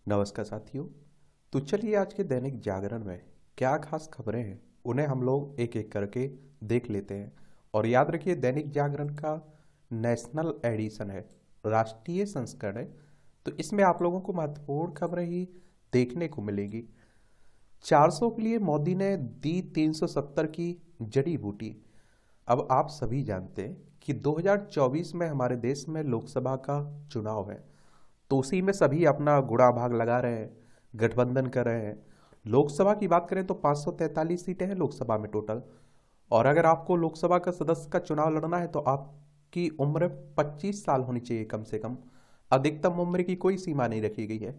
नमस्कार साथियों। तो चलिए आज के दैनिक जागरण में क्या खास खबरें हैं उन्हें हम लोग एक एक करके देख लेते हैं। और याद रखिए दैनिक जागरण का नेशनल एडिशन है, राष्ट्रीय संस्करण है। तो इसमें आप लोगों को महत्वपूर्ण खबरें ही देखने को मिलेगी। 400 के लिए मोदी ने दी 370 की जड़ी बूटी। अब आप सभी जानते हैं कि 2024 में हमारे देश में लोकसभा का चुनाव है, तो उसी में सभी अपना गुड़ा भाग लगा रहे हैं, गठबंधन कर रहे हैं। लोकसभा की बात करें तो 543 सीटें हैं लोकसभा में टोटल। और अगर आपको लोकसभा का सदस्य का चुनाव लड़ना है तो आपकी उम्र 25 साल होनी चाहिए कम से कम। अधिकतम उम्र की कोई सीमा नहीं रखी गई है।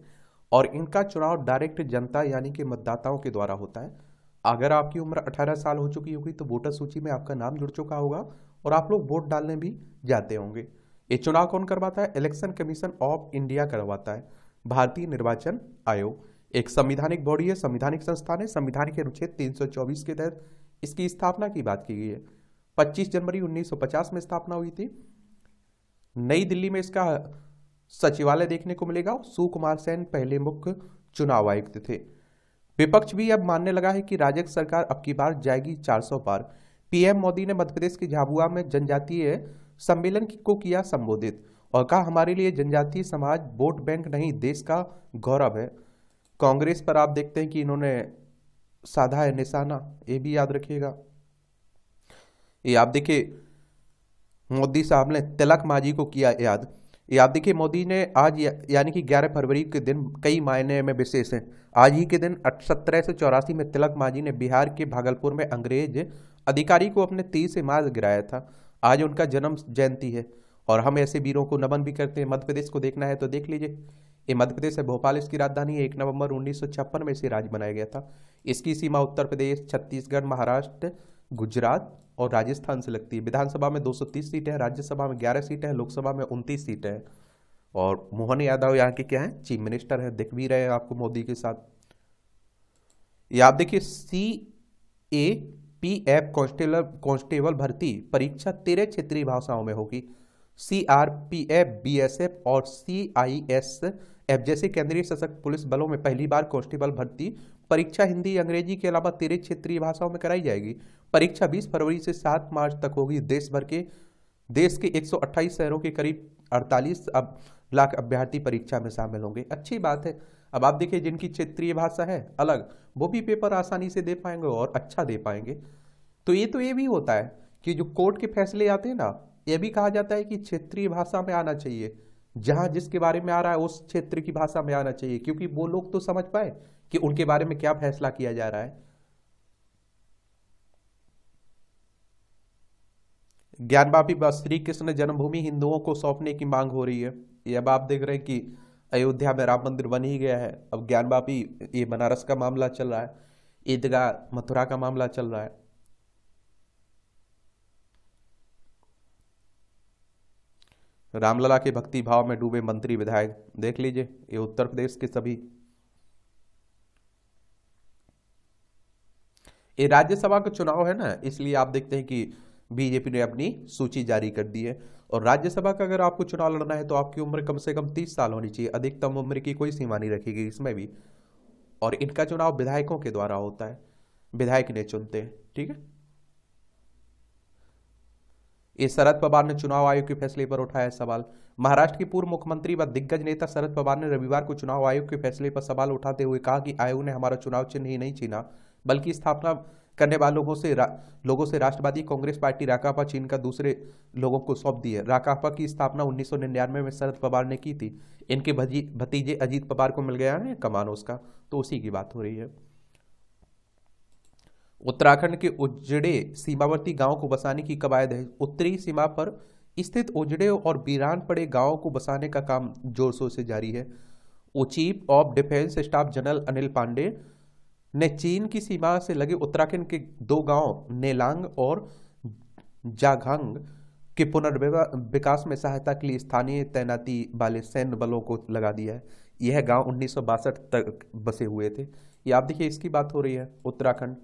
और इनका चुनाव डायरेक्ट जनता यानी कि मतदाताओं के द्वारा होता है। अगर आपकी उम्र 18 साल हो चुकी होगी तो वोटर सूची में आपका नाम जुड़ चुका होगा और आप लोग वोट डालने भी जाते होंगे। ये चुनाव कौन करवाता है? इलेक्शन कमीशन ऑफ इंडिया करवाता है। भारतीय निर्वाचन आयोग एक संवैधानिक बॉडी है, संवैधानिक संस्थान है। संविधान के अनुच्छेद 324 के तहत इसकी स्थापना की बात की गई है। 25 जनवरी 1950 में स्थापना हुई थी। नई दिल्ली में इसका सचिवालय देखने को मिलेगा। सुकुमार सेन पहले मुख्य चुनाव आयुक्त थे। विपक्ष भी अब मानने लगा है कि राजग सरकार अब की बार जाएगी 400 पार। पीएम मोदी ने मध्य प्रदेश के झाबुआ में जनजातीय सम्मेलन को किया संबोधित और कहा, हमारे लिए जनजातीय समाज वोट बैंक नहीं देश का गौरव है। कांग्रेस पर आप देखते हैं कि इन्होंने साधा है निशाना, ये भी याद रखिएगा। ये आप देखिए मोदी साहब ने तिलक मांझी को किया याद। ये आप देखिए मोदी ने आज यानी कि 11 फरवरी के दिन कई मायने में विशेष है। आज ही के दिन 1784 में तिलक मांझी ने बिहार के भागलपुर में अंग्रेज अधिकारी को अपने तीर से मार गिराया था। आज उनका जन्म जयंती है और हम ऐसे वीरों को नमन भी करते हैं। मध्य प्रदेश को देखना है तो देख लीजिए, ये मध्य प्रदेश है, भोपाल इसकी राजधानी है। 1 नवंबर 1956 में इसे राज्य बनाया गया था। इसकी सीमा उत्तर प्रदेश, छत्तीसगढ़, महाराष्ट्र, गुजरात और राजस्थान से लगती है। विधानसभा में 230 सीटें हैं, राज्यसभा में 11 सीटें हैं, लोकसभा में 29 सीटें हैं। और मोहन यादव यहाँ के क्या है? चीफ मिनिस्टर है। दिख भी रहे हैं आपको मोदी के साथ। ये आप देखिए CAPF कांस्टेबल भर्ती परीक्षा 13 क्षेत्रीय भाषाओं में होगी। CRPF, BSF और CISF जैसे केंद्रीय सशस्त्र पुलिस बलों में पहली बार कांस्टेबल भर्ती परीक्षा हिंदी, अंग्रेजी के अलावा 13 क्षेत्रीय भाषाओं में कराई जाएगी। परीक्षा 20 फरवरी से 7 मार्च तक होगी। देश के 128 शहरों के करीब 48 लाख अभ्यर्थी परीक्षा में शामिल होंगे। अच्छी बात है। अब आप देखिए जिनकी क्षेत्रीय भाषा है अलग, वो भी पेपर आसानी से दे पाएंगे और अच्छा दे पाएंगे। तो ये भी होता है कि जो कोर्ट के फैसले आते हैं ना, ये भी कहा जाता है कि क्षेत्रीय भाषा में आना चाहिए। जहां जिसके बारे में आ रहा है उस क्षेत्र की भाषा में आना चाहिए, क्योंकि वो लोग तो समझ पाए कि उनके बारे में क्या फैसला किया जा रहा है। ज्ञानवापी श्री कृष्ण जन्मभूमि हिंदुओं को सौंपने की मांग हो रही है। ये अब आप देख रहे हैं कि अयोध्या में राम मंदिर बन ही गया है। अब ज्ञानवापी, ये बनारस का मामला चल रहा है, ईदगाह मथुरा का मामला चल रहा है। रामलला के भक्ति भाव में डूबे मंत्री विधायक, देख लीजिए ये उत्तर प्रदेश के सभी। ये राज्यसभा का चुनाव है ना, इसलिए आप देखते हैं कि बीजेपी ने अपनी सूची जारी कर दी है। और राज्यसभा का अगर आपको चुनाव लड़ना है तो आपकी उम्र कम से कम 30 साल होनी चाहिए। अधिकतम उम्र की कोई सीमा नहीं रखी गई इसमें भी। और इनका चुनाव विधायकों के द्वारा होता है, विधायक ने चुनते हैं। ठीक है। ये शरद पवार ने चुनाव आयोग के फैसले पर उठाया सवाल। महाराष्ट्र के पूर्व मुख्यमंत्री व दिग्गज नेता शरद पवार ने रविवार को चुनाव आयोग के फैसले पर सवाल उठाते हुए कहा कि आयोग ने हमारा चुनाव चिन्ह ही नहीं चुना, बल्कि स्थापना करने वाले लोगों से राष्ट्रवादी कांग्रेस पार्टी राकापा चीन का दूसरे लोगों को सौंप दी है। राकापा की स्थापना 1999 में शरद पवार ने की थी। इनके भतीजे अजीत पवार को मिल गया है कमान उसका, तो उसी की बात हो रही है। उत्तराखंड के उजड़े सीमावर्ती गांवों को बसाने की कवायद है। उत्तरी सीमा पर स्थित उजड़े और वीरान पड़े गांवों को बसाने का काम जोर शोर से जारी है। Chief of defence staff general Anil Pandey ने चीन की सीमा से लगे उत्तराखंड के 2 गांव नेलांग और जाघांग के पुनर्विकास में सहायता के लिए स्थानीय तैनाती वाले सैन्य बलों को लगा दिया है। यह गांव 1962 तक बसे हुए थे। ये आप देखिए इसकी बात हो रही है। उत्तराखंड,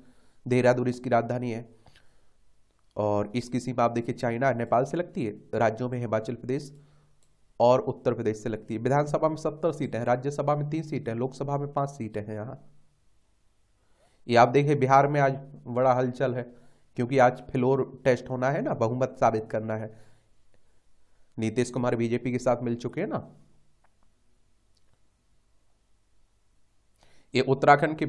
देहरादून इसकी राजधानी है। और इसकी सीमा आप देखिए चाइना नेपाल से लगती है। राज्यों में हिमाचल प्रदेश, और उत्तर प्रदेश से लगती है। विधानसभा में 70 सीटें हैं, राज्यसभा में 3 सीटें हैं, लोकसभा में 5 सीटें हैं यहाँ। ये आप देखिए बिहार में आज बड़ा हलचल है, क्योंकि आज फ्लोर टेस्ट होना है ना, बहुमत साबित करना है। नीतीश कुमार बीजेपी के साथ मिल चुके हैं ना। ये उत्तराखंड के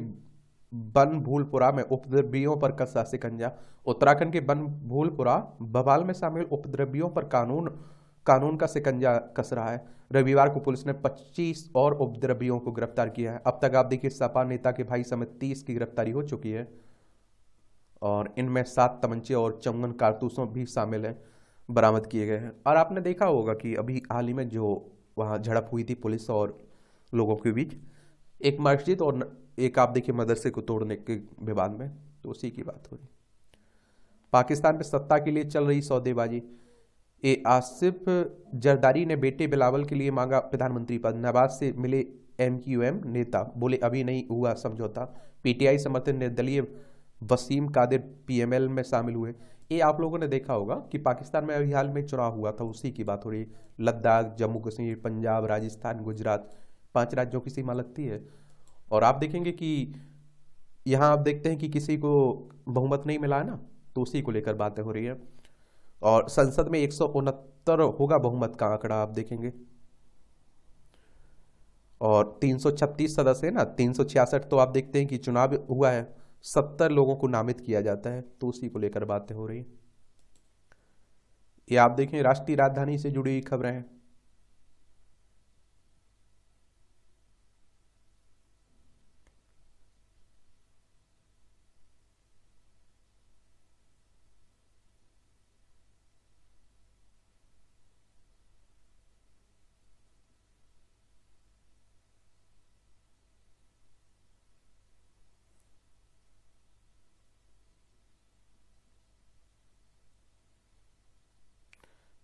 बनभूलपुरा में उपद्रवियों पर कसा शिकंजा। उत्तराखंड के बनभूलपुरा बवाल में शामिल उपद्रवियों पर कानून का शिकंजा कस रहा है। रविवार को पुलिस ने 25 और उपद्रवियों को गिरफ्तार किया है। अब तक आप देखिए सपा नेता के भाई समेत 30 की गिरफ्तारी हो चुकी है, और इनमें 7 तमंचे और 54 कारतूसों भी शामिल हैं, बरामद किए गए हैं। और आपने देखा होगा कि अभी हाल ही में जो वहाँ झड़प हुई थी पुलिस और लोगों के बीच, एक मस्जिद और एक आप देखिए मदरसे को तोड़ने के विवाद में, तो उसी की बात हो रही। पाकिस्तान में सत्ता के लिए चल रही सौदेबाजी। आसिफ जरदारी ने बेटे बिलावल के लिए मांगा प्रधानमंत्री पद। नवाज से मिले एमक्यूएम नेता, बोले अभी नहीं हुआ समझौता। पीटीआई समर्थक निर्दलीय वसीम कादिर पीएमएल में शामिल हुए। ये आप लोगों ने देखा होगा कि पाकिस्तान में अभी हाल में चुनाव हुआ था, उसी की बात हो रही है। लद्दाख, जम्मू कश्मीर, पंजाब, राजस्थान, गुजरात, 5 राज्यों की सीमा लगती है। और आप देखेंगे कि यहाँ आप देखते हैं कि किसी को बहुमत नहीं मिला है ना, तो उसी को लेकर बातें हो रही है। और संसद में 169 होगा बहुमत का आंकड़ा, आप देखेंगे। और 336 सदस्य है ना, 366 तो आप देखते हैं कि चुनाव हुआ है, 70 लोगों को नामित किया जाता है, तो उसी को लेकर बातें हो रही। ये आप देखें राष्ट्रीय राजधानी से जुड़ी हुई खबरें हैं।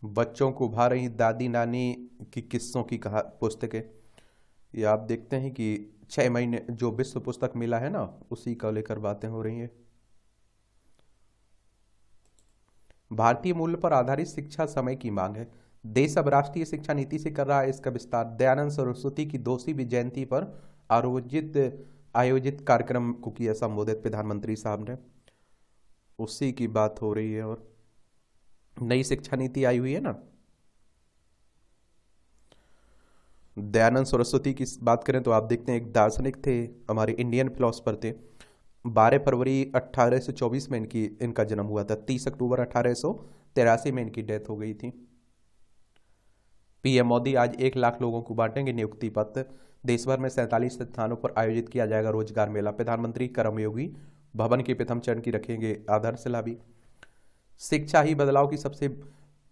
बच्चों को भा रही दादी नानी की किस्सों की कहा पुस्तकें। ये आप देखते हैं कि 6 महीने जो विश्व पुस्तक मेला है ना, उसी का लेकर बातें हो रही हैं। भारतीय मूल्य पर आधारित शिक्षा समय की मांग है। देश अब राष्ट्रीय शिक्षा नीति से कर रहा है इसका विस्तार। दयानंद सरस्वती की 200वीं जयंती पर आयोजित आयोजित कार्यक्रम को किया संबोधित प्रधानमंत्री साहब ने, उसी की बात हो रही है। और नई शिक्षा नीति आई हुई है ना, दयानंद सरस्वती की बात करें तो आप देखते हैं एक दार्शनिक थे, हमारे इंडियन फिलोसफर थे। 12 फरवरी 1824 में इनका जन्म हुआ था। 30 अक्टूबर 1883 में इनकी डेथ हो गई थी। पीएम मोदी आज 1 लाख लोगों को बांटेंगे नियुक्ति पत्र। देश भर में 47 स्थानों पर आयोजित किया जाएगा रोजगार मेला। प्रधानमंत्री कर्मयोगी भवन के प्रथम चरण की रखेंगे आधारशिला भी। शिक्षा ही बदलाव की सबसे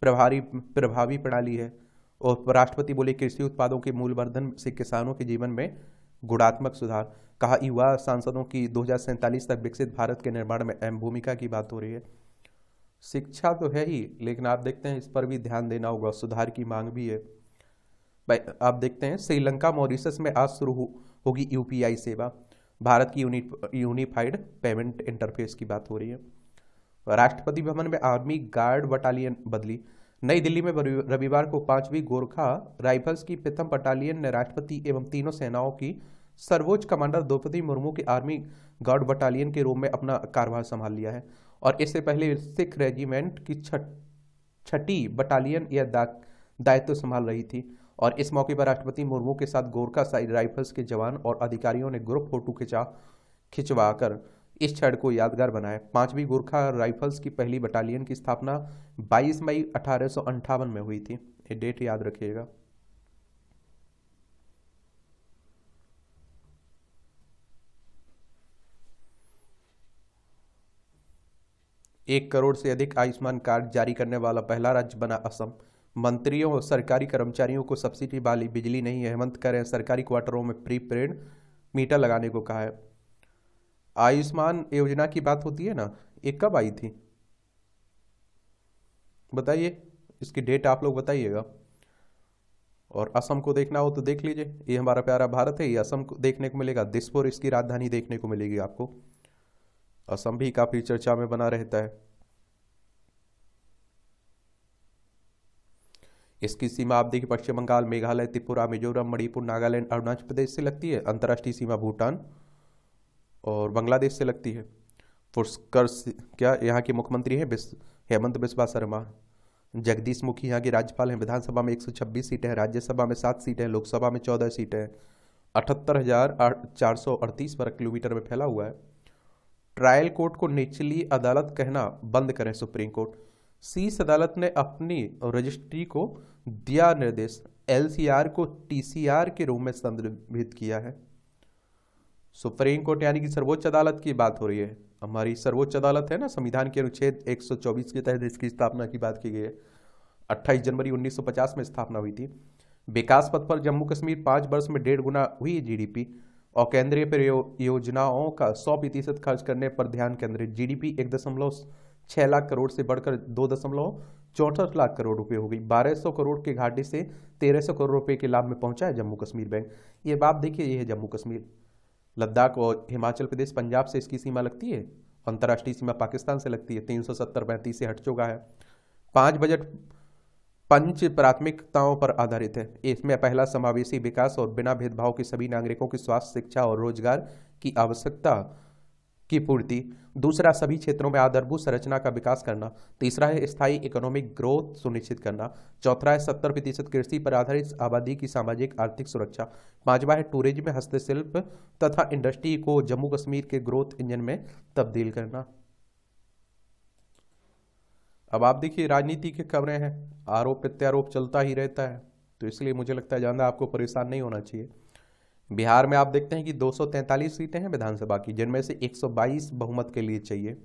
प्रभावी प्रणाली है। और उपराष्ट्रपति बोले कृषि उत्पादों के मूल्यवर्धन से किसानों के जीवन में गुणात्मक सुधार। कहा युवा सांसदों की 2047 तक विकसित भारत के निर्माण में अहम भूमिका की बात हो रही है। शिक्षा तो है ही, लेकिन आप देखते हैं इस पर भी ध्यान देना होगा, सुधार की मांग भी है भाई। आप देखते हैं श्रीलंका मॉरिशस में आज शुरू होगी यूपीआई सेवा। भारत की यूनिफाइड पेमेंट इंटरफेस की बात हो रही है। राष्ट्रपति भवन में आर्मी गार्ड बटालियन बदली। नई दिल्ली में रविवार को 5वीं गोरखा राइफल्स की प्रथम बटालियन ने राष्ट्रपति एवं तीनों सेनाओं की सर्वोच्च कमांडर द्रौपदी मुर्मू की आर्मी गार्ड बटालियन के रूप में अपना कार्यभार संभाल लिया है। और इससे पहले सिख रेजिमेंट की 6ठी बटालियन यह दायित्व संभाल रही थी। और इस मौके पर राष्ट्रपति मुर्मू के साथ गोरखा साइड राइफल्स के जवान और अधिकारियों ने ग्रुप फोटो खिंचवाकर इस क्षण को यादगार बनाया। 5वीं गोरखा राइफल्स की पहली बटालियन की स्थापना 22 मई 1858 में हुई थी। ये डेट याद रखिएगा। एक करोड़ से अधिक आयुष्मान कार्ड जारी करने वाला पहला राज्य बना असम। मंत्रियों और सरकारी कर्मचारियों को सब्सिडी वाली बिजली नहीं। हेमंत करें सरकारी क्वार्टरों में प्रीपेड मीटर लगाने को कहा है। आयुष्मान योजना की बात होती है ना, ये कब आई थी बताइए, इसकी डेट आप लोग बताइएगा। और असम को देखना हो तो देख लीजिए, ये हमारा प्यारा भारत है, ये असम को देखने को मिलेगा। दिसपुर इसकी राजधानी देखने को मिलेगी आपको। असम भी काफी चर्चा में बना रहता है। इसकी सीमा आप देखिए पश्चिम बंगाल, मेघालय, त्रिपुरा, मिजोरम, मणिपुर, नागालैंड, अरुणाचल प्रदेश से लगती है। अंतर्राष्ट्रीय सीमा भूटान और बांग्लादेश से लगती है। पुष्कर क्या यहाँ के मुख्यमंत्री हैं हेमंत बिस्वा शर्मा। जगदीश मुखी यहाँ के राज्यपाल हैं। विधानसभा में 126 सीटें हैं, राज्यसभा में 7 सीटें हैं, लोकसभा में 14 सीटें हैं। 78,438 वर्ग किलोमीटर में फैला हुआ है। ट्रायल कोर्ट को निचली अदालत कहना बंद करें सुप्रीम कोर्ट। शीर्ष अदालत ने अपनी रजिस्ट्री को दिया निर्देश, एलसीआर को टीसीआर के रूप में संदर्भित किया है। सुप्रीम कोर्ट यानी कि सर्वोच्च अदालत की बात हो रही है। हमारी सर्वोच्च अदालत है ना, संविधान के अनुच्छेद 124 के तहत इसकी स्थापना की बात की गई है। 28 जनवरी 1950 में स्थापना हुई थी। विकास पथ पर जम्मू कश्मीर 5 वर्ष में 1.5 गुना हुई जीडीपी और केंद्रीय परियोजनाओं का 100% खर्च करने पर ध्यान केंद्रित। जीडीपी 1.6 लाख करोड़ से बढ़कर 2.64 लाख करोड़ रुपए हो गई। 1200 करोड़ के घाटे से 1300 करोड़ रुपए के लाभ में पहुंचा है जम्मू कश्मीर बैंक। ये बात देखिए, ये है जम्मू कश्मीर। लद्दाख और हिमाचल प्रदेश, पंजाब से इसकी सीमा लगती है। अंतर्राष्ट्रीय सीमा पाकिस्तान से लगती है। 370-35 से हट चुका है। 5 बजट पंच प्राथमिकताओं पर आधारित है। इसमें पहला समावेशी विकास और बिना भेदभाव के सभी नागरिकों की स्वास्थ्य, शिक्षा और रोजगार की आवश्यकता की पूर्ति। दूसरा, सभी क्षेत्रों में आधारभूत संरचना का विकास करना। तीसरा है स्थायी इकोनॉमिक ग्रोथ सुनिश्चित करना। चौथा है 70% कृषि पर आधारित आबादी की सामाजिक आर्थिक सुरक्षा। पांचवा है टूरिज्म, हस्तशिल्प तथा इंडस्ट्री को जम्मू कश्मीर के ग्रोथ इंजन में तब्दील करना। अब आप देखिए, राजनीति की खबरें हैं, आरोप प्रत्यारोप चलता ही रहता है, तो इसलिए मुझे लगता है ज़्यादा आपको परेशान नहीं होना चाहिए। बिहार में आप देखते हैं कि 243 सीटें हैं विधानसभा की, जिनमें से 122 बहुमत के लिए चाहिए।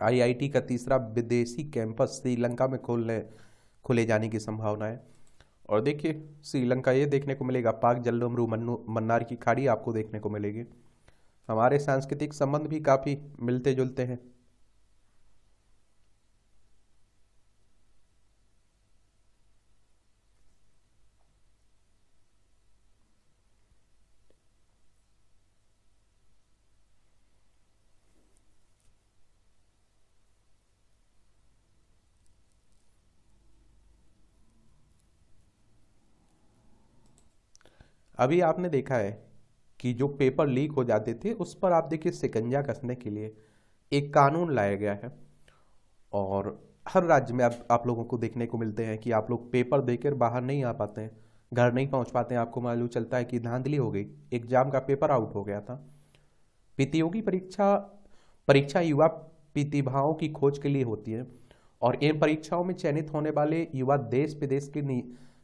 आईआईटी का तीसरा विदेशी कैंपस श्रीलंका में खोले जाने की संभावना है। और देखिए, श्रीलंका ये देखने को मिलेगा, पाक जलमरू मन्नार की खाड़ी आपको देखने को मिलेगी। हमारे सांस्कृतिक संबंध भी काफ़ी मिलते जुलते हैं। अभी आपने देखा है कि जो पेपर लीक हो जाते थे उस पर आप देखिए शिकंजा कसने के लिए एक कानून लाया गया है। और हर राज्य में आप लोगों को देखने को मिलते हैं कि आप लोग पेपर देकर बाहर नहीं आ पाते हैं, घर नहीं पहुंच पाते हैं। आपको मालूम चलता है कि धांधली हो गई, एग्जाम का पेपर आउट हो गया था। प्रतियोगी परीक्षा परीक्षा युवा प्रतिभाओं की खोज के लिए होती है और इन परीक्षाओं में चयनित होने वाले युवा देश विदेश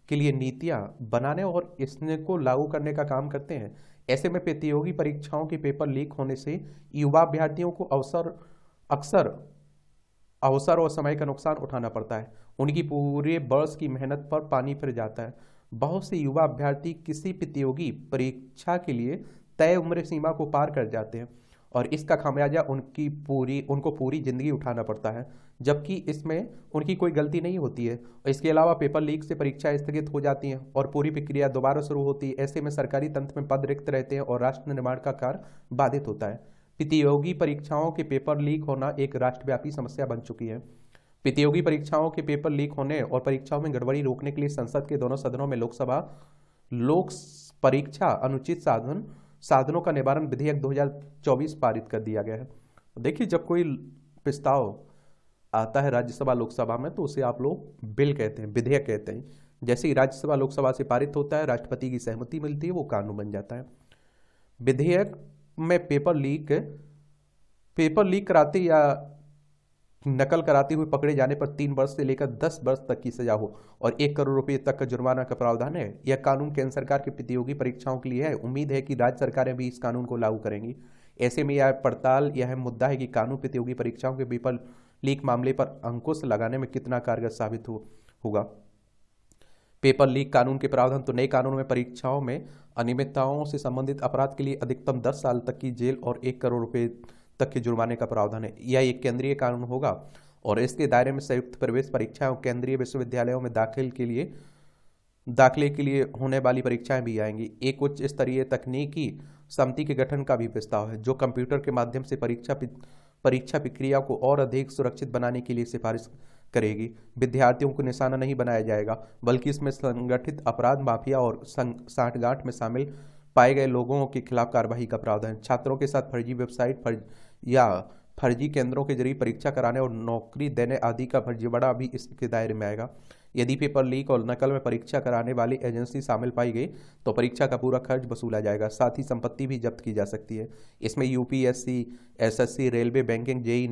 के लिए नीतियां बनाने और इसको लागू करने का काम करते हैं। ऐसे में प्रतियोगी परीक्षाओं के पेपर लीक होने से युवा अभ्यर्थियों को अक्सर अवसर और समय का नुकसान उठाना पड़ता है। उनकी पूरे वर्ष की मेहनत पर पानी फिर जाता है। बहुत से युवा अभ्यर्थी किसी प्रतियोगी परीक्षा के लिए तय उम्र सीमा को पार कर जाते हैं और इसका खामियाजा उनको पूरी जिंदगी उठाना पड़ता है, जबकि इसमें उनकी कोई गलती नहीं होती है। और इसके अलावा पेपर लीक से परीक्षा स्थगित हो जाती हैं और पूरी प्रक्रिया दोबारा शुरू होती है। ऐसे में सरकारी तंत्र में पद रिक्त रहते हैं और राष्ट्र निर्माण का कार्य बाधित होता है। प्रतियोगी परीक्षाओं के पेपर लीक होना एक राष्ट्रव्यापी समस्या बन चुकी है। प्रतियोगी परीक्षाओं के पेपर लीक होने और परीक्षाओं में गड़बड़ी रोकने के लिए संसद के दोनों सदनों में लोक परीक्षा अनुचित साधनों का निवारण विधेयक 2024 पारित कर दिया गया है। देखिए, जब कोई प्रस्ताव आता है राज्यसभा लोकसभा में तो उसे आप लोग बिल कहते हैं, विधेयक कहते हैं। जैसे ही राज्यसभा लोकसभा से पारित होता है, राष्ट्रपति की सहमति मिलती है, वो कानून बन जाता है। विधेयक में पेपर लीक कराते या नकल कराते हुए पकड़े जाने पर 3 वर्ष से लेकर 10 वर्ष तक की सजा हो और 1 करोड़ रुपए तक का जुर्माना का प्रावधान है। यह कानून केंद्र सरकार की प्रतियोगी परीक्षाओं के लिए है। उम्मीद है कि राज्य सरकारें भी इस कानून को लागू करेंगी। ऐसे में यह मुद्दा है कि कानून प्रतियोगी परीक्षाओं के पेपर लीक मामले पर अंकुश लगाने में कितना कारगर साबित होगा। पेपर लीक कानून के प्रावधान तो नए कानून में परीक्षाओं में अनियमितताओं से संबंधित अपराध के लिए अधिकतम 10 साल तक की जेल और 1 करोड़ रुपए तक के जुर्माने का प्रावधान है। यह एक केंद्रीय कानून होगा और इसके दायरे में संयुक्त प्रवेश परीक्षा और केंद्रीय विश्वविद्यालयों में दाखिले के लिए होने वाली परीक्षाएं भी आएंगी। एक उच्च स्तरीय तकनीकी समिति के गठन का भी प्रस्ताव है जो कंप्यूटर के माध्यम से परीक्षा प्रक्रिया को और अधिक सुरक्षित बनाने के लिए सिफारिश करेगी। विद्यार्थियों को निशाना नहीं बनाया जाएगा बल्कि इसमें संगठित अपराध, माफिया और सांठगांठ में शामिल पाए गए लोगों के खिलाफ कार्रवाई का प्रावधान। छात्रों के साथ फर्जी वेबसाइट या फर्जी केंद्रों के जरिए परीक्षा कराने और नौकरी देने आदि का फर्जीवाड़ा भी इसके दायरे में आएगा। यदि पेपर लीक और नकल में परीक्षा कराने वाली एजेंसी शामिल पाई गई तो परीक्षा का पूरा खर्च वसूला जाएगा, साथ ही संपत्ति भी जब्त की जा सकती है। इसमें UPSC, SSC, railway, banking, JE,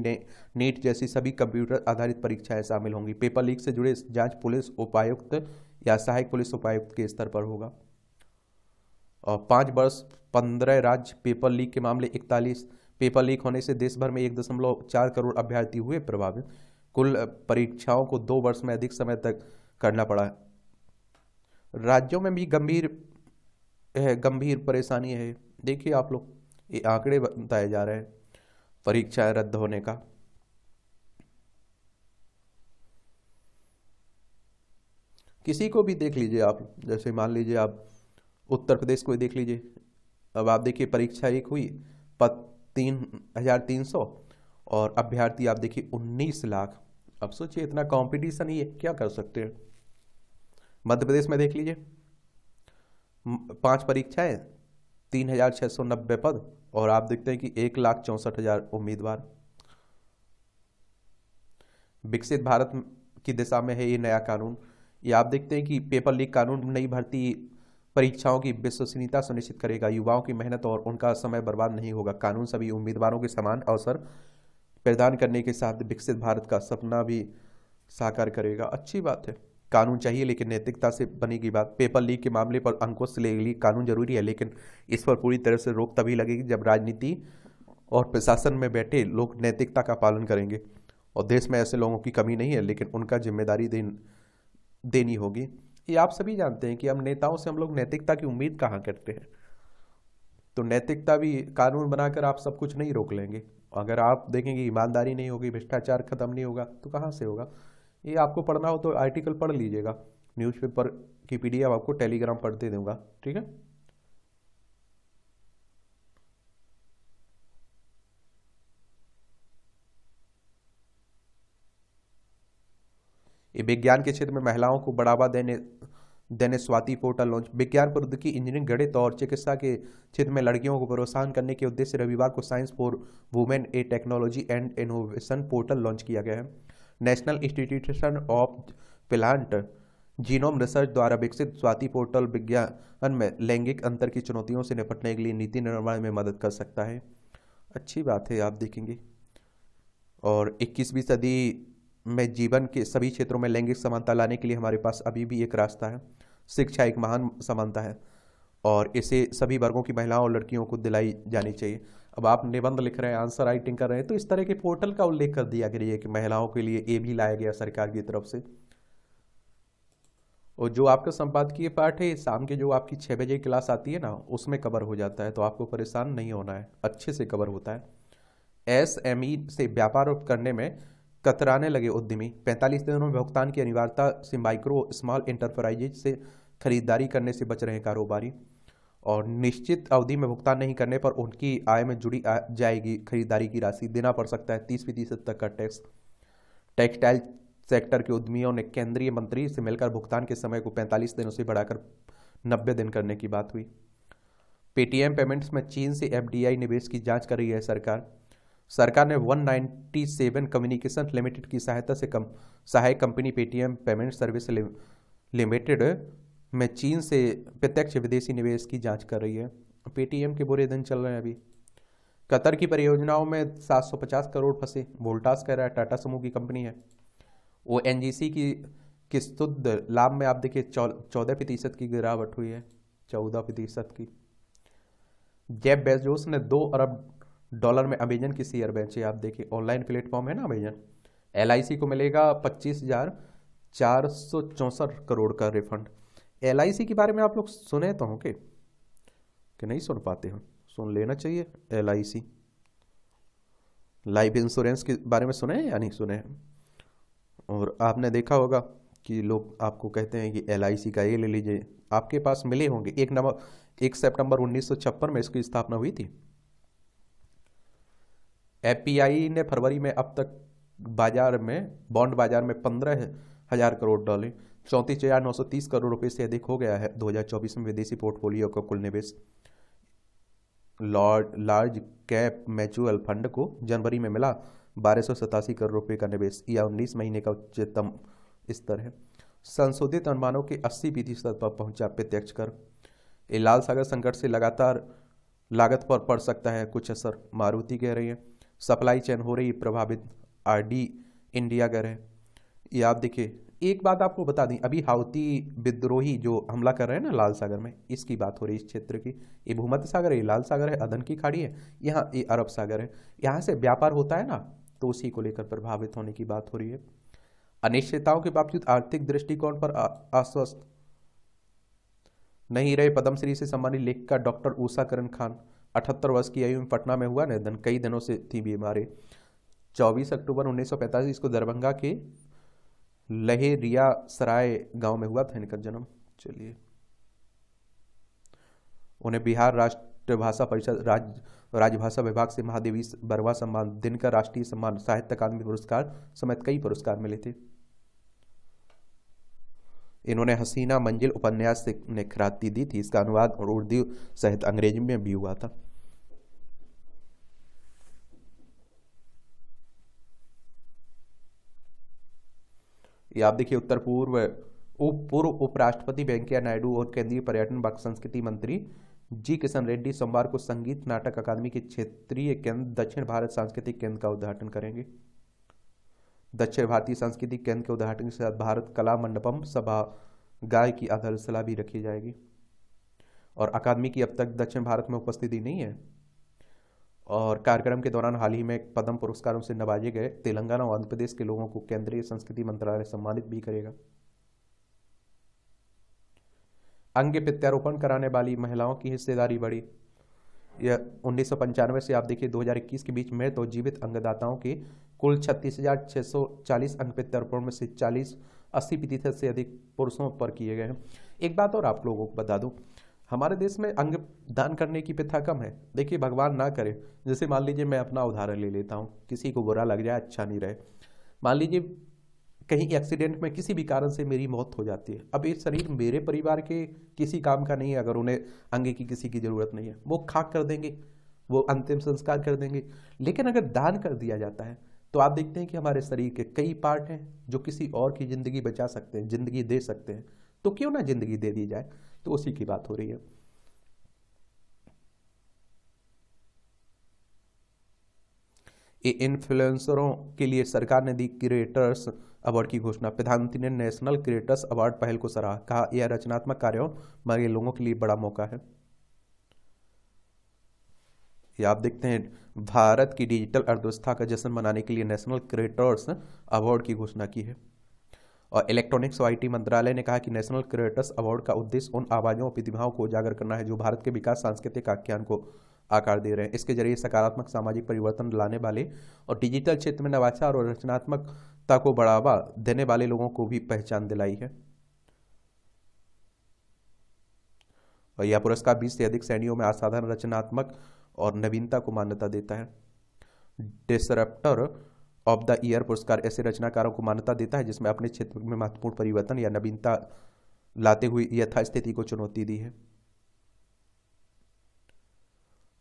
NEET जैसी सभी कंप्यूटर आधारित परीक्षाएं शामिल होंगी। पेपर लीक से जुड़े जांच पुलिस उपायुक्त या सहायक पुलिस उपायुक्त के स्तर पर होगा। और 5 वर्ष 15 राज्य पेपर लीक के मामले 41। पेपर लीक होने से देश भर में 1.4 करोड़ अभ्यर्थी हुए प्रभावित। कुल परीक्षाओं को 2 वर्ष में अधिक समय तक करना पड़ा। राज्यों में भी गंभीर परेशानी है। देखिए आप लोग, ये आंकड़े बताए जा रहे हैं परीक्षाएं रद्द होने का। किसी को भी देख लीजिए आप, जैसे मान लीजिए आप उत्तर प्रदेश को ही देख लीजिए। अब आप देखिए परीक्षा एक हुई, पद 3,300 और अभ्यर्थी आप देखिए 19 लाख। अब सोचिए इतना कंपटीशन ही है, क्या कर सकते हैं। मध्य प्रदेश में देख लीजिए 5 परीक्षाएं, 3,690 पद और आप देखते हैं कि 1,64,000 उम्मीदवार। विकसित भारत की दिशा में है ये नया कानून। ये आप देखते हैं कि पेपर लीक कानून नई भर्ती परीक्षाओं की विश्वसनीयता सुनिश्चित करेगा। युवाओं की मेहनत और उनका समय बर्बाद नहीं होगा। कानून सभी उम्मीदवारों के समान अवसर प्रदान करने के साथ विकसित भारत का सपना भी साकार करेगा। अच्छी बात है, कानून चाहिए लेकिन नैतिकता से बनेगी बात। पेपर लीक के मामले पर अंकुश लेने के लिए कानून जरूरी है, लेकिन इस पर पूरी तरह से रोक तभी लगेगी जब राजनीति और प्रशासन में बैठे लोग नैतिकता का पालन करेंगे। और देश में ऐसे लोगों की कमी नहीं है, लेकिन उनका जिम्मेदारी देनी होगी। ये आप सभी जानते हैं कि हम नेताओं से हम लोग नैतिकता की उम्मीद कहाँ करते हैं। तो नैतिकता भी कानून बनाकर आप सब कुछ नहीं रोक लेंगे। अगर आप देखेंगे ईमानदारी नहीं होगी, भ्रष्टाचार खत्म नहीं होगा, तो कहाँ से होगा। ये आपको पढ़ना हो तो आर्टिकल पढ़ लीजिएगा, न्यूज़पेपर की पीडीएफ आपको टेलीग्राम पर दे दूंगा, ठीक है। ये विज्ञान के क्षेत्र में महिलाओं को बढ़ावा देने स्वाति पोर्टल लॉन्च। विज्ञान, प्रौद्योगिकी, इंजीनियरिंग, गणित और चिकित्सा के क्षेत्र में लड़कियों को प्रोत्साहन करने के उद्देश्य से रविवार को science for women A technology and innovation portal launch किया गया है। National institution of plant genome research द्वारा विकसित स्वाति पोर्टल विज्ञान में लैंगिक अंतर की चुनौतियों से निपटने के लिए नीति निर्माण में मदद कर सकता है। अच्छी बात है, आप देखेंगे। और 21वीं सदी में जीवन के सभी क्षेत्रों में लैंगिक समानता लाने के लिए हमारे पास अभी भी एक रास्ता है। शिक्षा एक महान समानता है और इसे सभी वर्गों की महिलाओं और लड़कियों को दिलाई जानी चाहिए। अब आप निबंध लिख रहे हैं, आंसर राइटिंग कर रहे हैं, तो इस तरह के पोर्टल का उल्लेख कर दिया करिए कि महिलाओं के लिए ये भी लाया गया सरकार की तरफ से। और जो आपका संपादकीय पाठ है शाम के जो आपकी 6 बजे क्लास आती है ना, उसमें कवर हो जाता है, तो आपको परेशान नहीं होना है, अच्छे से कवर होता है। एसएमई से व्यापार करने में कतराने लगे उद्यमी। 45 दिनों में भुगतान की अनिवार्यता से माइक्रो स्मॉल एंटरप्राइजेज से खरीदारी करने से बच रहे हैं कारोबारी। और निश्चित अवधि में भुगतान नहीं करने पर उनकी आय में जुड़ी जाएगी खरीदारी की राशि, देना पड़ सकता है 30% तक का टैक्स। टेक्सटाइल सेक्टर के उद्यमियों ने केंद्रीय मंत्री से मिलकर भुगतान के समय को 45 दिनों से बढ़ाकर 90 दिन करने की बात हुई। पेटीएम पेमेंट्स में चीन से एफडीआई निवेश की जांच कर रही है सरकार ने 197 कम्युनिकेशन लिमिटेड की सहायता से सहायक company Paytm payment service limited में चीन से प्रत्यक्ष विदेशी निवेश की जांच कर रही है। पेटीएम के बुरे दिन चल रहे हैं अभी। कतर की परियोजनाओं में 750 करोड़ फंसे, वोल्टास कह रहा है, टाटा समूह की कंपनी है। वो एनजीसी की शुद्ध लाभ में आप देखिए 14% की गिरावट हुई है, 14% की। जेफ बेजोस ने $2 अरब में अमेजन की शेयर बेचे, आप देखिए ऑनलाइन प्लेटफॉर्म है ना अमेजन। एलआईसी को मिलेगा 25,464 का रिफंड। एलआईसी के बारे में आप लोग सुने तो होंगे कि नहीं सुन पाते हो, सुन लेना चाहिए। एलआईसी लाइफ इंश्योरेंस के बारे में सुने हैं या नहीं सुने हैं? और आपने देखा होगा कि लोग आपको कहते हैं कि एलआईसी का ये ले लीजिए, आपके पास मिले होंगे। 1 सितंबर 1956 में इसकी स्थापना हुई थी। एफपीआई ने फरवरी में अब तक बॉन्ड बाजार में 15,000 करोड़ डाले, 34,930 करोड़ रुपए से अधिक हो गया है 2024 में विदेशी पोर्टफोलियो का कुल निवेश। लार्ज कैप म्यूचुअल फंड को जनवरी में मिला 1287 करोड़ रुपए का निवेश, यह 19 महीने का उच्चतम स्तर है। संशोधित अनुमानों के 80% पर पहुंचा प्रत्यक्ष कर। ये लाल सागर संकट से लगातार लागत पर पड़ सकता है कुछ असर, मारुति कह रही है। सप्लाई चेन हो रही प्रभावित, आरडी इंडिया कह रहे हैं। ये आप देखिए, एक बात आपको बता दी, अभी हाउती विद्रोही जो हमला कर रहे हैं ना लाल सागर में, इसकी बात हो रही है। इस क्षेत्र की, ये भूमध्य सागर है, ये लाल सागर है, अदन की खाड़ी है, यहाँ ये अरब सागर है, यहाँ से व्यापार होता है ना, तो उसी को लेकर प्रभावित होने की बात हो रही है। अनिश्चितताओं के बावजूद आर्थिक दृष्टिकोण पर आश्वस्त नहीं रहे पद्मश्री से सम्मानित लेखिका डॉक्टर उषा किरण खान। 78 वर्ष की आयु में पटना में हुआ निधन, कई दिनों से थी बीमारी। 24 अक्टूबर 1945 को दरभंगा के लहेरिया सराय गांव में हुआ था इनका जन्म। चलिए, उन्हें बिहार राष्ट्रभाषा परिषद राजभाषा विभाग से महादेवी बरवा सम्मान, दिनकर राष्ट्रीय सम्मान, साहित्य अकादमी पुरस्कार समेत कई पुरस्कार मिले थे। इन्होंने हसीना मंजिल उपन्यास ने ख्याति दी थी, इसका अनुवाद और उर्दू सहित अंग्रेजी में भी हुआ था। ये आप देखिए, पूर्व उपराष्ट्रपति वेंकैया नायडू और केंद्रीय पर्यटन व संस्कृति मंत्री जी किशन रेड्डी सोमवार को संगीत नाटक अकादमी के क्षेत्रीय केंद्र दक्षिण भारत सांस्कृतिक केंद्र का उद्घाटन करेंगे। दक्षिण भारतीय सांस्कृतिक केंद्र के उद्घाटन के साथ भारत कला मंडपम सभागार की आधारशिला भी रखी जाएगी। और अकादमी की अब तक दक्षिण भारत में उपस्थिति नहीं है। और कार्यक्रम के दौरान हाल ही में पद्म पुरस्कारों से नवाजे गए तेलंगाना और आंध्र प्रदेश के लोगों को केंद्रीय संस्कृति मंत्रालय सम्मानित भी करेगा। अंग प्रत्यारोपण कराने वाली महिलाओं की हिस्सेदारी बढ़ी। यह 1995 से आप देखिए 2021 के बीच मृत और जीवित अंगदाताओं के कुल 36,640 अंग प्रत्यारोपण में से 80% से अधिक पुरुषों पर किए गए हैं। एक बात और आप लोगों को बता दूं, हमारे देश में अंग दान करने की प्रथा कम है। देखिए, भगवान ना करे, जैसे मान लीजिए मैं अपना उदाहरण ले लेता हूँ, किसी को बुरा लग जाए, अच्छा नहीं रहे। मान लीजिए कहीं एक्सीडेंट में किसी भी कारण से मेरी मौत हो जाती है। अब ये शरीर मेरे परिवार के किसी काम का नहीं है, अगर उन्हें अंग की किसी की ज़रूरत नहीं है, वो खाक कर देंगे, वो अंतिम संस्कार कर देंगे। लेकिन अगर दान कर दिया जाता है तो आप देखते हैं कि हमारे शरीर के कई पार्ट हैं जो किसी और की ज़िंदगी बचा सकते हैं, ज़िंदगी दे सकते हैं। तो क्यों ना ज़िंदगी दे दी जाए। तो उसी की बात हो रही है। इन्फ्लुएंसरों के लिए सरकार ने दी क्रिएटर्स अवार्ड की घोषणा। प्रधानमंत्री ने नेशनल क्रिएटर्स अवार्ड पहल को सराहा, कहा यह रचनात्मक कार्यों में लोगों के लिए बड़ा मौका है। ये आप देखते हैं, भारत की डिजिटल अर्थव्यवस्था का जश्न मनाने के लिए नेशनल क्रिएटर्स अवार्ड की घोषणा की है। और इलेक्ट्रॉनिक्स और आईटी मंत्रालय ने कहा कि नेशनल क्रिएटर्स अवार्ड का उद्देश्य उन आवाजों और प्रतिभाओं को उजागर करना है जो भारत के विकास सांस्कृतिक आख्यान को आकार दे रहे हैं। इसके जरिए सकारात्मक सामाजिक परिवर्तन लाने वाले और डिजिटल क्षेत्र में नवाचार और रचनात्मकता को बढ़ावा देने वाले लोगों को भी पहचान दिलाई है। और यह पुरस्कार 20 से अधिक श्रेणियों में असाधारण, रचनात्मक और नवीनता को मान्यता देता है। डिसरप्टर ऑफ द ईयर पुरस्कार ऐसे रचनाकारों को मान्यता देता है जिसमें अपने क्षेत्र में महत्वपूर्ण परिवर्तन या नवीनता लाते हुए यथास्थिति को चुनौती दी है।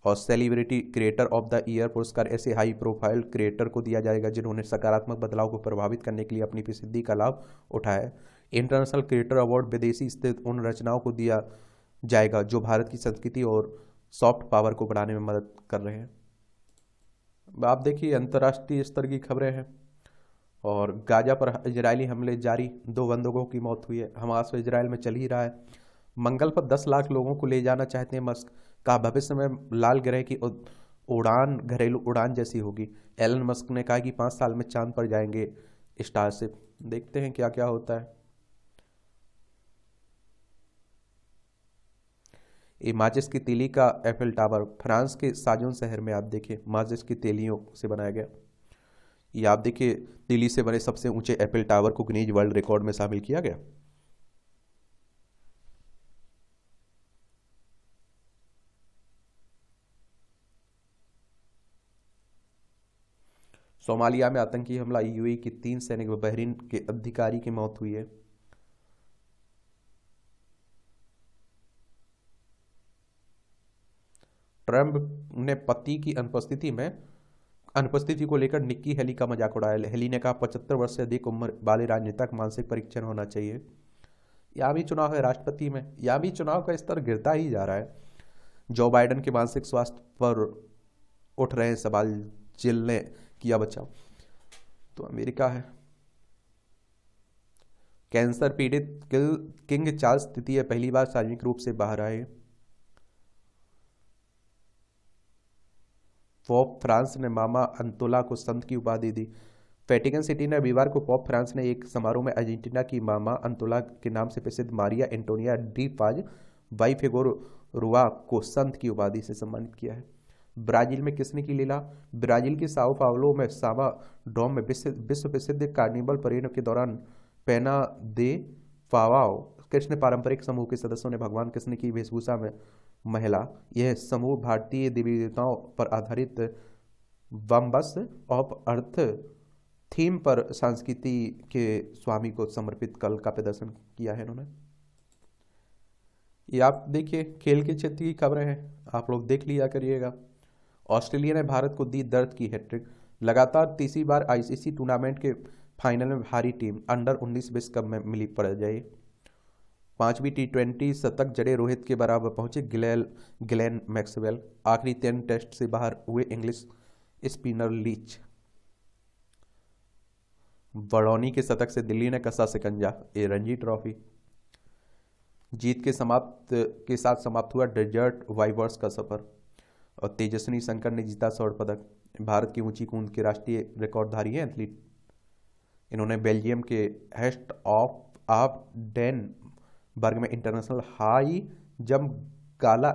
और celebrity creator of the year पुरस्कार ऐसे हाई प्रोफाइल क्रिएटर को दिया जाएगा जिन्होंने सकारात्मक बदलाव को प्रभावित करने के लिए अपनी प्रसिद्धि का लाभ उठाया है। इंटरनेशनल क्रिएटर अवार्ड विदेशी स्थित उन रचनाओं को दिया जाएगा जो भारत की संस्कृति और सॉफ्ट पावर को बढ़ाने में मदद कर रहे हैं। आप देखिए अंतर्राष्ट्रीय स्तर की खबरें हैं। और गाजा पर इजरायली हमले जारी, 2 बंदूकों की मौत हुई है। हमास तो इजरायल में चल ही रहा है। मंगल पर 10 लाख लोगों को ले जाना चाहते हैं मस्क। कहा भविष्य में लाल ग्रह की उड़ान घरेलू उड़ान जैसी होगी। एलन मस्क ने कहा कि 5 साल में चांद पर जाएंगे स्टारशिप। देखते हैं क्या क्या होता है। ये माचिस की तीली का एफिल टावर फ्रांस के साजोन शहर में, आप देखिए माचिस की तीलियों से बनाया गया। ये आप देखिए तीली से बने सबसे ऊंचे एफिल टावर को गिनीज वर्ल्ड रिकॉर्ड में शामिल किया गया। सोमालिया में आतंकी हमला, यूएई की 3 सैनिक व बहरीन के अधिकारी की मौत हुई है। ट्रंप ने पति की अनुपस्थिति को लेकर निक्की हेली का मजाक उड़ाया। हेली ने कहा 75 वर्ष से अधिक उम्र वाले राजनेता का मानसिक परीक्षण होना चाहिए। यहाँ भी चुनाव है राष्ट्रपति में, यहाँ भी चुनाव का स्तर गिरता ही जा रहा है। जो बाइडन के मानसिक स्वास्थ्य पर उठ रहे हैं सवाल, जिल ने किया बचाव। तो अमेरिका है। कैंसर पीड़ित किंग चार्ल्स तृतीय पहली बार सार्वजनिक रूप से बाहर आए। पोप फ्रांस ने मामा अंतोला को संत की उपाधि दी। वेटिकन सिटी ने रविवार को पोप फ्रांस ने एक समारोह में अर्जेंटीना की मामा अंतोला के नाम से प्रसिद्ध मारिया एंटोनिया डी पाज बाई फिगोरुआ को संत की उपाधि से सम्मानित किया है। ब्राजील में किसने की लीला। ब्राजील के साओ पाउलो में सावा डोम में विश्व प्रसिद्ध कार्निवल परेड के दौरान पेना दे फावाओ कृष्ण पारंपरिक समूह के सदस्यों ने भगवान कृष्ण की वेशभूषा में महिला। यह समूह भारतीय देवी देवताओं पर आधारित बम्बस ऑफ अर्थ थीम पर संस्कृति के स्वामी को समर्पित कल का प्रदर्शन किया है इन्होंने। ये आप देखिए खेल के क्षेत्र की खबरें हैं, आप लोग देख लिया करिएगा। ऑस्ट्रेलिया ने भारत को दी दर्द की हैट्रिक। लगातार तीसरी बार आईसीसी टूर्नामेंट के फाइनल में भारी टीम अंडर-19 विश्व कप में मिली पराजय। 5वीं टी20 शतक जड़े रोहित के बराबर पहुंचे ग्लेन मैक्सवेल। आखिरी 10 टेस्ट से बाहर हुए इंग्लिश स्पिनर लीच। बड़ौनी के शतक से दिल्ली ने कसा शिकंजा। ए रणजी ट्रॉफी जीत के साथ समाप्त हुआ डेजर्ट वाइवर्स का सफर। और तेजस्विनी शंकर ने जीता स्वर्ण पदक। भारत की ऊंची कूद के राष्ट्रीय रिकॉर्डधारी हैं एथलीट। इन्होंने बेल्जियम के हेस्ट ऑफ डेन वर्ग में इंटरनेशनल हाई जंप गाला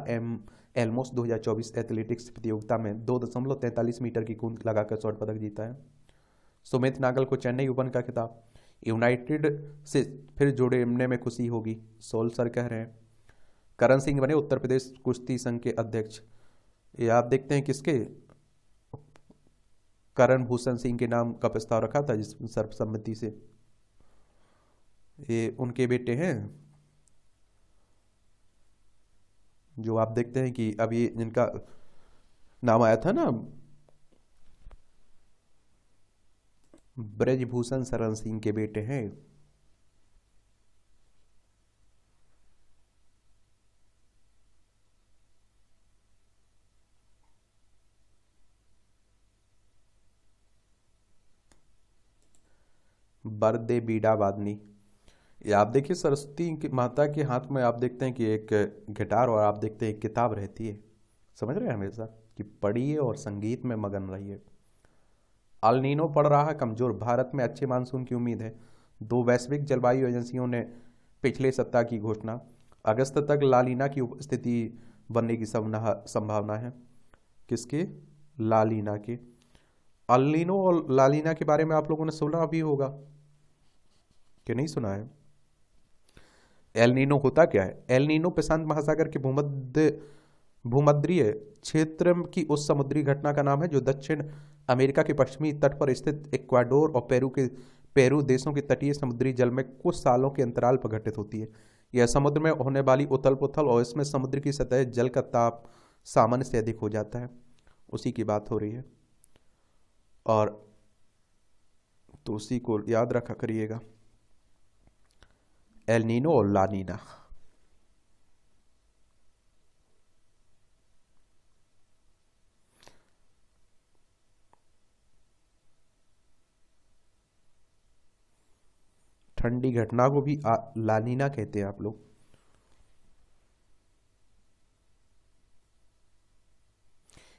एल्मोस 2024 एथलेटिक्स प्रतियोगिता में 2.43 मीटर की कूद लगाकर स्वर्ण पदक जीता है। सुमित नागल को चेन्नई ओपन का खिताब। यूनाइटेड से फिर जोड़ने में खुशी होगी, सोलसर कह रहे हैं। करण सिंह बने उत्तर प्रदेश कुश्ती संघ के अध्यक्ष। ये आप देखते हैं किसके, करण भूषण सिंह के नाम का प्रस्ताव रखा था जिस सर्वसम्मति से। ये उनके बेटे हैं जो आप देखते हैं कि अभी जिनका नाम आया था ना, ब्रजभूषण शरण सिंह के बेटे हैं। बरदे बीड़ा वादनी। ये आप देखिए सरस्वती की माता के हाथ में आप देखते हैं कि एक गिटार और आप देखते हैं एक किताब रहती है। समझ रहे हैं हमेशा कि पढ़िए और संगीत में मगन रहिए। अल नीनो पड़ रहा है कमजोर, भारत में अच्छे मानसून की उम्मीद है। 2 वैश्विक जलवायु एजेंसियों ने पिछले सप्ताह की घोषणा। अगस्त तक लालीना की उपस्थिति बनने की संभावना है। किसके, लालीना के। अल नीनो और लालीना के बारे में आप लोगों ने सुना भी होगा कि नहीं सुना है। एल नीनो होता क्या है। एल नीनो प्रशांत महासागर के भूमध्य क्षेत्र की उस समुद्री घटना का नाम है जो दक्षिण अमेरिका के पश्चिमी तट पर स्थित इक्वाडोर और पेरू देशों के तटीय समुद्री जल में कुछ सालों के अंतराल पर घटित होती है। यह समुद्र में होने वाली उथल पुथल और इसमें समुद्र की सतह जल का ताप सामान्य से अधिक हो जाता है, उसी की बात हो रही है। और तो उसी को याद रखा करिएगा, एल नीनो और ला नीना। ठंडी घटना को भी लानीना कहते हैं आप लोग।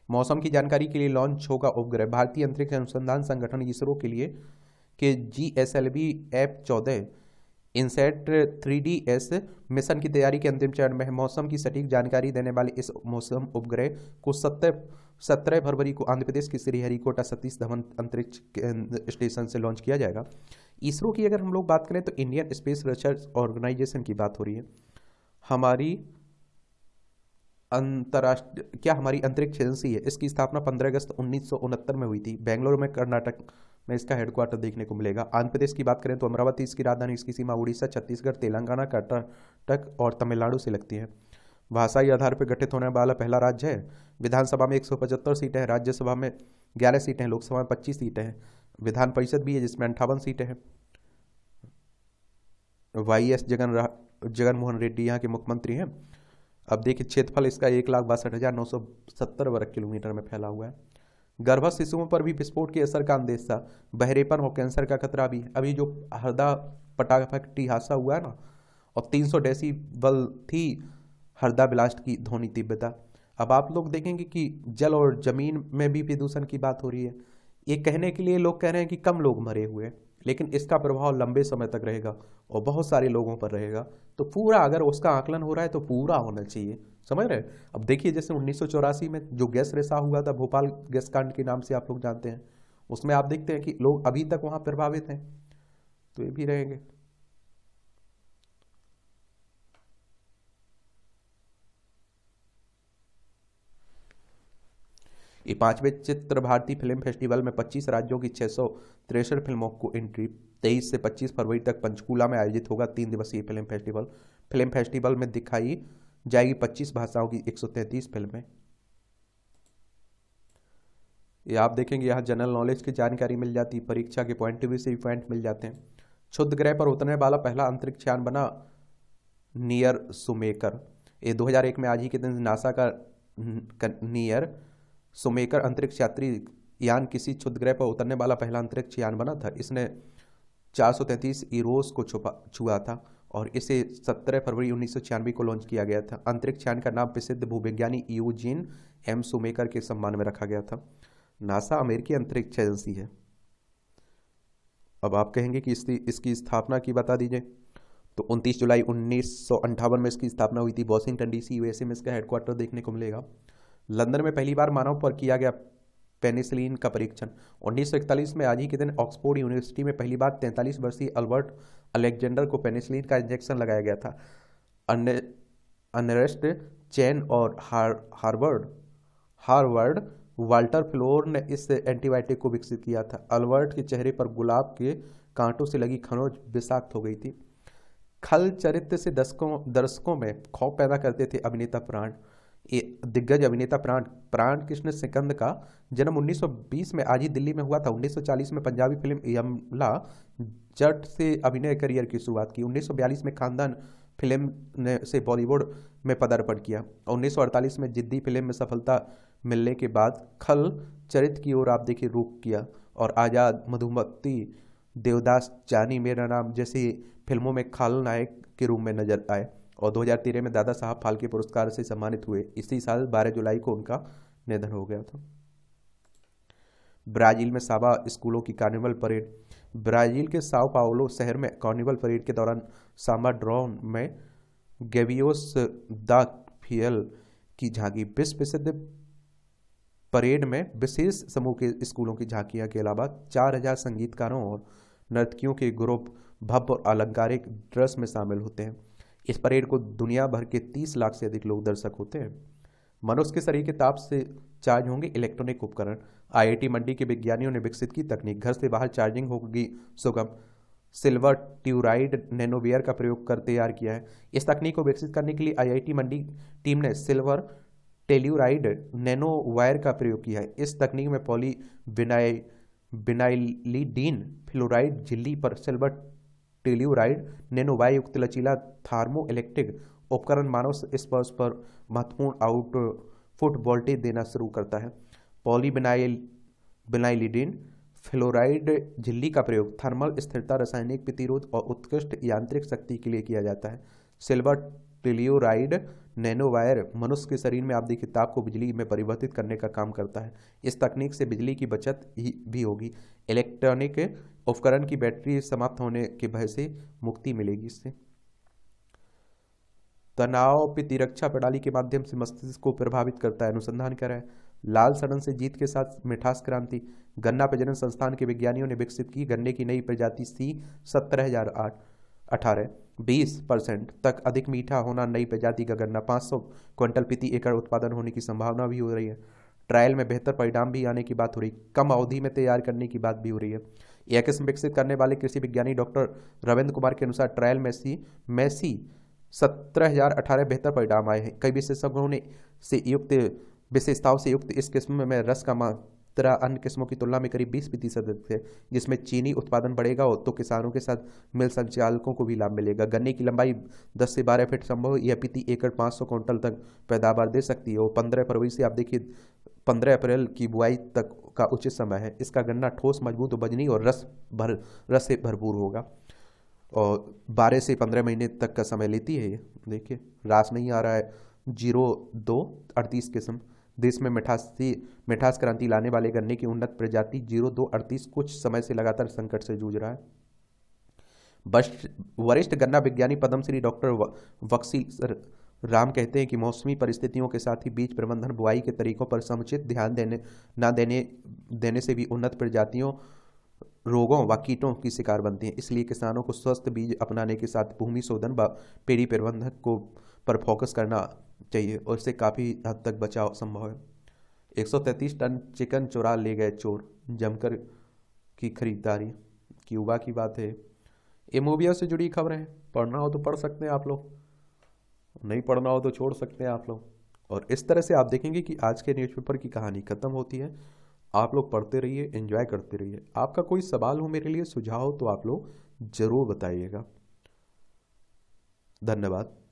मौसम की जानकारी के लिए लॉन्च होगा उपग्रह। भारतीय अंतरिक्ष अनुसंधान संगठन इसरो के लिए के GSLV F-14 INSAT 3DS mission की तैयारी के अंतिम चरण में है। मौसम की सटीक जानकारी देने वाले इस मौसम उपग्रह को 17 फरवरी को आंध्र प्रदेश के श्रीहरिकोटा सतीश धवन अंतरिक्ष स्टेशन से लॉन्च किया जाएगा। इसरो की अगर हम लोग बात करें तो इंडियन स्पेस रिसर्च ऑर्गेनाइजेशन की बात हो रही है। हमारी हमारी अंतरिक्ष एजेंसी है, इसकी स्थापना 15 अगस्त 1969 में हुई थी। बेंगलुरु में कर्नाटक में इसका हेडक्वार्टर देखने को मिलेगा। आंध्र प्रदेश की बात करें तो अमरावती इसकी राजधानी, इसकी सीमा उड़ीसा, छत्तीसगढ़, तेलंगाना, कर्नाटक और तमिलनाडु से लगती है। भाषाई आधार पर गठित होने वाला पहला राज्य है। विधानसभा में 175 सीटें हैं, राज्यसभा में 11 सीटें हैं, लोकसभा में 25 सीटें हैं, विधान परिषद भी है जिसमें 58 सीटें हैं। YS जगनमोहन रेड्डी यहाँ के मुख्यमंत्री हैं। अब देखिए क्षेत्रफल इसका 1,62,970 वर्ग किलोमीटर में फैला हुआ है। गर्भस्थ शिशुओं पर भी विस्फोट के असर का अंदेशा, बहरेपन और कैंसर का खतरा भी। अभी जो हरदा पटाखा हादसा हुआ है ना, और 300 डेसिबल थी हरदा ब्लास्ट की ध्वनि तीव्रता। अब आप लोग देखेंगे कि जल और जमीन में भी प्रदूषण की बात हो रही है। ये कहने के लिए लोग कह रहे हैं कि कम लोग मरे हुए हैं, लेकिन इसका प्रभाव लंबे समय तक रहेगा और बहुत सारे लोगों पर रहेगा। तो पूरा अगर उसका आकलन हो रहा है तो पूरा होना चाहिए, समझ रहे हैं। अब देखिए जैसे 1984 में जो गैस रिसाव हुआ था, भोपाल गैस कांड के नाम से आप लोग जानते हैं, उसमें आप देखते हैं कि लोग अभी तक वहां प्रभावित हैं, तो ये भी रहेंगे। ये 5वें चित्र भारतीय फिल्म फेस्टिवल में 25 राज्यों की 663 फिल्मों को एंट्री। 23 से 25 फरवरी तक पंचकूला में आयोजित होगा 3 दिवसीय फिल्म फेस्टिवल। फिल्म फेस्टिवल में दिखाई जाएगी 25 भाषाओं की 133 फिल्में। ये आप देखेंगे यहाँ जनरल नॉलेज की जानकारी मिल जाती है, परीक्षा के पॉइंट व्यू से भी पॉइंट मिल जाते हैं। क्षुद्र ग्रह पर उतरने वाला पहला अंतरिक्ष यान बना नियर सुमेकर। ये 2001 में आज ही के दिन नासा का नियर सुमेकर अंतरिक्ष यात्री यान किसी क्षुद्र ग्रह पर उतरने वाला पहला अंतरिक्ष यान बना था। इसने 433 ईरोस को छुआ था और इसे 17 फरवरी 1996 को लॉन्च किया गया था। अंतरिक्ष यान का नाम प्रसिद्ध भूविज्ञानी यूजीन एम सुमेकर के सम्मान में रखा गया था। नासा अमेरिकी अंतरिक्ष एजेंसी है। अब आप कहेंगे कि इसकी स्थापना की बता दीजिए, तो 29 जुलाई 1958 में इसकी स्थापना हुई थी। वॉशिंगटन DC USA में इसका हेडक्वार्टर देखने को मिलेगा। लंदन में पहली बार मानव पर किया गया पेनिसिलिन का परीक्षण। 1941 में आज ही के दिन ऑक्सफोर्ड यूनिवर्सिटी में पहली बार 43 वर्षीय अल्बर्ट अलेक्जेंडर को पेनिसिलिन का इंजेक्शन लगाया गया था। अर्नेस्ट चैन और हार्वर्ड वाल्टर फ्लोर ने इस एंटीबायोटिक को विकसित किया था। अल्बर्ट के चेहरे पर गुलाब के कांटों से लगी खरोंच विषाक्त हो गई थी। खल चरित्र से दर्शकों में खौफ पैदा करते थे अभिनेता प्राण। दिग्गज अभिनेता प्राण कृष्ण सिकंद का जन्म 1920 में आज ही दिल्ली में हुआ था। 1940 में पंजाबी फिल्म यमला जट से अभिनय करियर की शुरुआत की। 1942 में खानदान फिल्म से बॉलीवुड में पदार्पण किया। 1948 में जिद्दी फिल्म में सफलता मिलने के बाद खल चरित्र की ओर आप देखिए रुख किया और आज़ाद, मधुमती, देवदास, जानी मेरा नाम जैसी फिल्मों में खलनायक के रूप में नजर आए और 2013 में दादा साहब फाल्के पुरस्कार से सम्मानित हुए। इसी साल 12 जुलाई को उनका निधन हो गया था। ब्राजील में साबा स्कूलों की कार्निवल परेड। ब्राजील के साओ पाउलो शहर में कार्निवल परेड के दौरान साम्बा ड्रोन में गेवियोस दा फियल की झांकी। विश्व प्रसिद्ध परेड में विशेष समूह के स्कूलों की झांकियां के अलावा 4000 संगीतकारों और नर्तकियों के ग्रुप भव्य और अलंकारिक ड्रेस में शामिल होते हैं। इस परेड को दुनिया भर के 30 लाख से अधिक लोग दर्शक होते हैं। मनुष्य के शरीर के ताप से चार्ज होंगे इलेक्ट्रॉनिक उपकरण। IIT मंडी के विज्ञानियों ने विकसित की तकनीक। घर से बाहर चार्जिंग होगी सुगम। सिल्वर ट्यूराइड नैनोवेयर का प्रयोग कर तैयार किया है। इस तकनीक को विकसित करने के लिए IIT मंडी टीम ने सिल्वर टेल्यूराइड नैनोवायर का प्रयोग किया है। इस तकनीक में पॉली विनाइलिडीन फ्लोराइड झिल्ली पर सिल्वर टेल्यूराइड नैनोवायर युक्त लचीला थार्मो इलेक्ट्रिक उपकरण मानव स्पर्श पर महत्वपूर्ण आउटपुट वोल्टेज देना शुरू करता है। पॉलीविनाइलिडीन फ्लोराइड झिल्ली का प्रयोग थर्मल स्थिरता, रासायनिक प्रतिरोध और उत्कृष्ट यांत्रिक शक्ति के लिए किया जाता है। सिल्वर टेल्योराइड नैनोवायर मनुष्य के शरीर में आप देखिए ताप को बिजली में परिवर्तित करने का काम करता है। इस तकनीक से बिजली की बचत भी होगी। इलेक्ट्रॉनिक उपकरण की बैटरी समाप्त होने के भय से मुक्ति मिलेगी इससे। तनाव प्रतिरक्षा प्रणाली के माध्यम से मस्तिष्क को प्रभावित करता है। अनुसंधान कर रहा है। लाल सड़न से जीत के साथ मिठास क्रांति। गन्ना प्रजनन संस्थान के विज्ञानियों ने विकसित की गन्ने की नई प्रजाति C 17,018 20% तक अधिक मीठा होना। नई प्रजाति का गन्ना 500 क्विंटल प्रति एकड़ उत्पादन होने की संभावना भी हो रही है। ट्रायल में बेहतर परिणाम भी आने की बात हो रही, कम अवधि में तैयार करने की बात भी हो रही है। यह किस्म विकसित करने वाले कृषि विज्ञानी डॉक्टर रविंद्र कुमार के अनुसार ट्रायल में मैसी 17,018 बेहतर परिणाम आए हैं। कई विशेषज्ञों ने से युक्त विशेषताओं से युक्त इस किस्म में रस का मात्रा अन्य किस्मों की तुलना में करीब 20% अधिक है, जिसमें चीनी उत्पादन बढ़ेगा तो किसानों के साथ मिल संचालकों को भी लाभ मिलेगा। गन्ने की लंबाई 10 से 12 फीट संभव, यह प्रति एकड़ 500 क्विंटल तक पैदावार दे सकती है। और 15 फरवरी से आप देखिए 15 अप्रैल की बुआई तक का उचित समय है। इसका गन्ना ठोस, मजबूत, वजनी और रस से भरपूर होगा और 12 से 15 महीने तक का समय लेती है। ये देखिए रास नहीं आ रहा है। 0238 किस्म देश में मिठास क्रांति लाने वाले गन्ने की उन्नत प्रजाति 0238 कुछ समय से लगातार संकट से जूझ रहा है। वरिष्ठ गन्ना विज्ञानी पद्मश्री डॉक्टर वक्सी राम कहते हैं कि मौसमी परिस्थितियों के साथ ही बीज प्रबंधन, बुआई के तरीकों पर समुचित ध्यान देने से भी उन्नत प्रजातियों रोगों व कीटों की शिकार बनती हैं। इसलिए किसानों को स्वस्थ बीज अपनाने के साथ भूमि शोधन व पेड़ी प्रबंधन को पर फोकस करना चाहिए और इससे काफ़ी हद तक बचाव संभव है। 133 टन चिकन चुरा ले गए चोर, जमकर की खरीदारी। क्यूबा की बात है। ये मूवियों से जुड़ी खबरें हैं, पढ़ना हो तो पढ़ सकते हैं आप लोग, नहीं पढ़ना हो तो छोड़ सकते हैं आप लोग। और इस तरह से आप देखेंगे कि आज के न्यूज़पेपर की कहानी खत्म होती है। आप लोग पढ़ते रहिए, एंजॉय करते रहिए। आपका कोई सवाल हो मेरे लिए, सुझाव हो तो आप लोग जरूर बताइएगा। धन्यवाद।